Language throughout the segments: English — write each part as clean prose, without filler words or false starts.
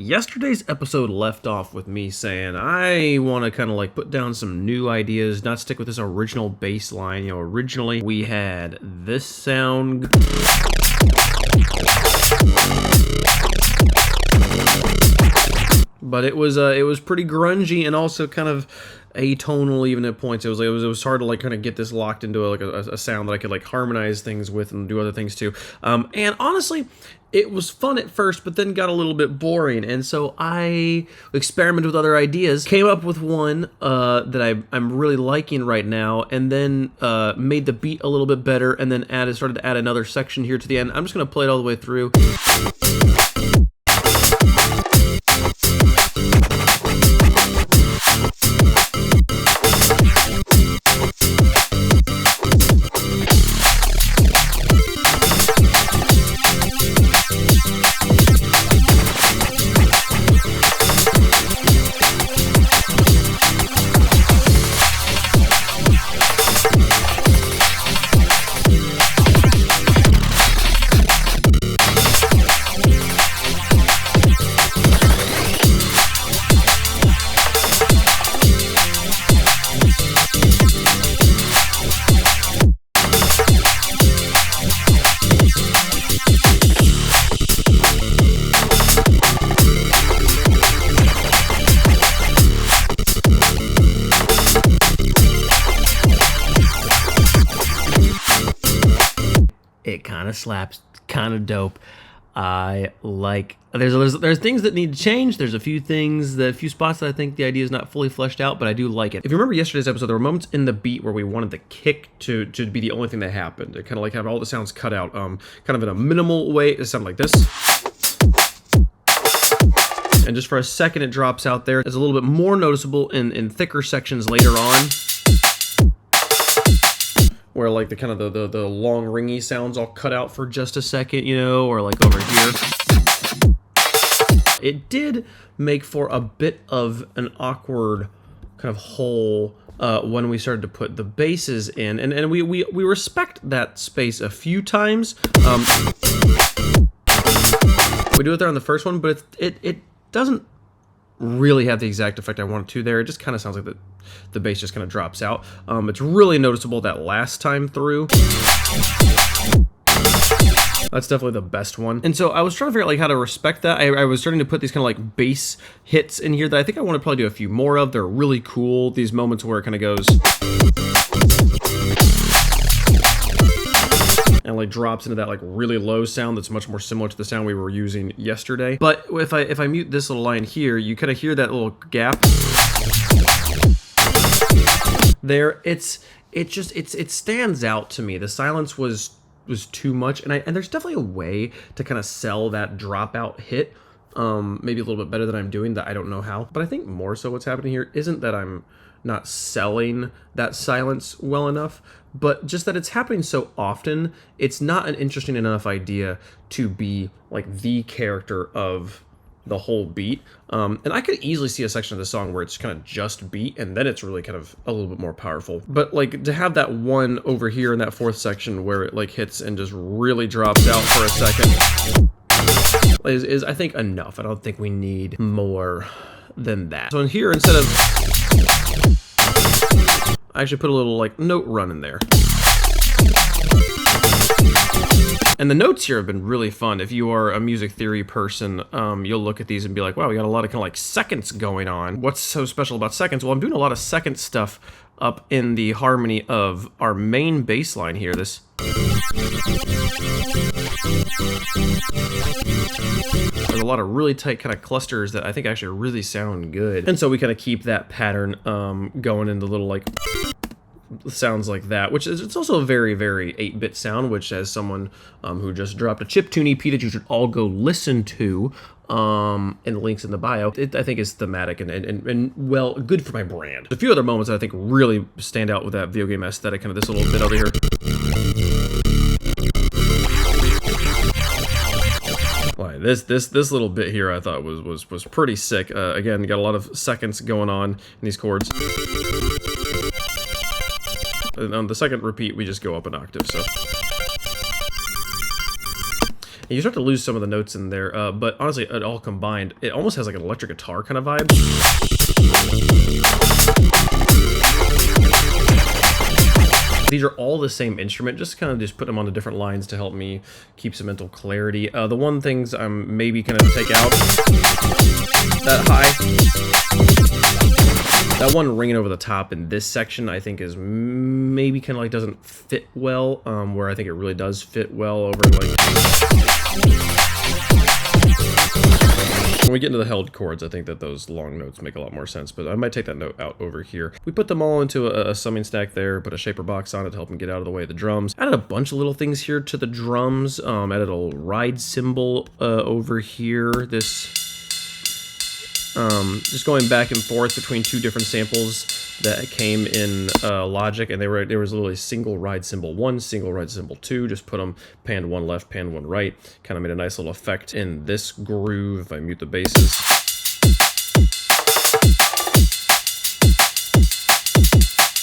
Yesterday's episode left off with me saying I want to kind of like put down some new ideas, not stick with this original bass line. You know, originally we had this sound. But it was pretty grungy and also kind of atonal even at points. It was hard to like kind of get this locked into a sound that I could like harmonize things with and do other things too. And honestly, it was fun at first, but then got a little bit boring. And so I experimented with other ideas, came up with one that I'm really liking right now, and then made the beat a little bit better, and then started to add another section here to the end. I'm just gonna play it all the way through. It kind of slaps, kind of dope. I like. There's things that need to change. There's a few spots that I think the idea is not fully fleshed out, but I do like it. If you remember yesterday's episode, there were moments in the beat where we wanted the kick to be the only thing that happened. It kind of like have all the sounds cut out, kind of in a minimal way. It sounded like this. And just for a second, it drops out there. It's a little bit more noticeable in thicker sections later on, where like the kind of the long ringy sounds all cut out for just a second, you know, or like over here. It did make for a bit of an awkward kind of hole when we started to put the basses in, and we respect that space a few times. We do it there on the first one, but it doesn't really have the exact effect I want it to there. It just kind of sounds like the bass just kind of drops out. It's really noticeable that last time through. That's definitely the best one. And so I was trying to figure out like how to respect that. I was starting to put these kind of like bass hits in here that I think I want to probably do a few more of. They're really cool. These moments where it kind of goes and like drops into that like really low sound that's much more similar to the sound we were using yesterday. But if I mute this little line here, you kind of hear that little gap there. It stands out to me. The silence was too much, and there's definitely a way to kind of sell that dropout hit, maybe a little bit better than I'm doing that. I don't know how, but I think more so what's happening here isn't that I'm not selling that silence well enough, but just that it's happening so often. It's not an interesting enough idea to be like the character of the whole beat. And I could easily see a section of the song where it's kind of just beat, and then it's really kind of a little bit more powerful. But like to have that one over here in that fourth section where it like hits and just really drops out for a second is I think enough. I don't think we need more than that. So in here, instead of, I actually put a little like note run in there. And the notes here have been really fun. If you are a music theory person, you'll look at these and be like, wow, we got a lot of kind of like seconds going on. What's so special about seconds? Well, I'm doing a lot of second stuff up in the harmony of our main bass line here. There's a lot of really tight kind of clusters that I think actually really sound good. And so we kind of keep that pattern going into little like sounds like that, which is, it's also a very, very 8-bit sound, which as someone who just dropped a chiptune EP that you should all go listen to, and the links in the bio, I think is thematic and well, good for my brand. A few other moments that I think really stand out with that video game aesthetic, kind of this little bit over here. Like this little bit here I thought was pretty sick. Again, got a lot of seconds going on in these chords. And on the second repeat, we just go up an octave, so. And you start to lose some of the notes in there, but honestly, it all combined, it almost has like an electric guitar kind of vibe. These are all the same instrument, just kind of just put them on the different lines to help me keep some mental clarity. The one things I'm maybe going to take out, that high, that one ringing over the top in this section, I think is maybe kind of like doesn't fit well, where I think it really does fit well over like... When we get into the held chords, I think that those long notes make a lot more sense, but I might take that note out over here. We put them all into a summing stack there, put a shaper box on it to help them get out of the way of the drums. Added a bunch of little things here to the drums. Added a little ride cymbal over here. This, just going back and forth between two different samples that came in Logic, and there was literally single ride cymbal 1, single ride cymbal 2, just put them panned one left, panned one right, kind of made a nice little effect in this groove if I mute the basses.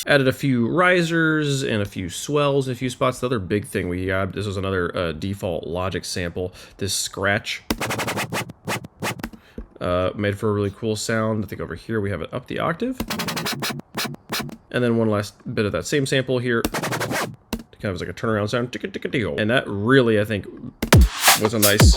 Added a few risers and a few swells in a few spots. The other big thing we grabbed, this was another default Logic sample, this scratch. Made for a really cool sound. I think over here we have it up the octave. And then one last bit of that same sample here. Kind of like a turnaround sound. And that really, I think, was a nice...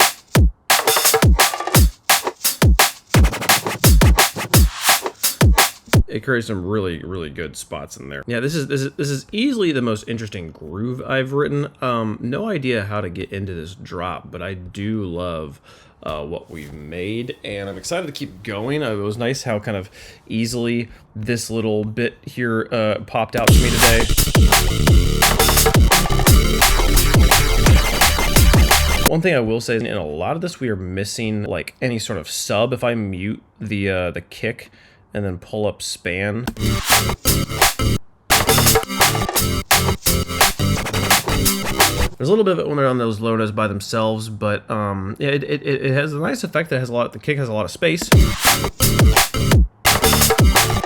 It creates some really, really good spots in there. Yeah, this is easily the most interesting groove I've written. No idea how to get into this drop, but I do love what we've made, and I'm excited to keep going. It was nice how kind of easily this little bit here popped out to me today. One thing I will say is in a lot of this we are missing like any sort of sub. If I mute the kick and then pull up span, there's a little bit of it when they're on those low notes by themselves, but yeah, it has a nice effect that has a lot. The kick has a lot of space,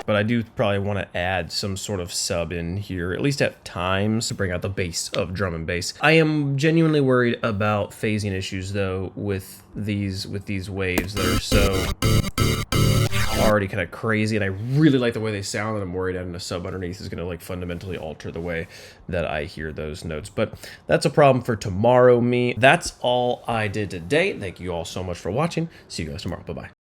but I do probably want to add some sort of sub in here, at least at times, to bring out the bass of drum and bass. I am genuinely worried about phasing issues though with these waves that are so already kind of crazy, and I really like the way they sound, and I'm worried adding a sub underneath is going to like fundamentally alter the way that I hear those notes. But that's a problem for tomorrow me. That's all I did today. Thank you all so much for watching. See you guys tomorrow. Bye-bye.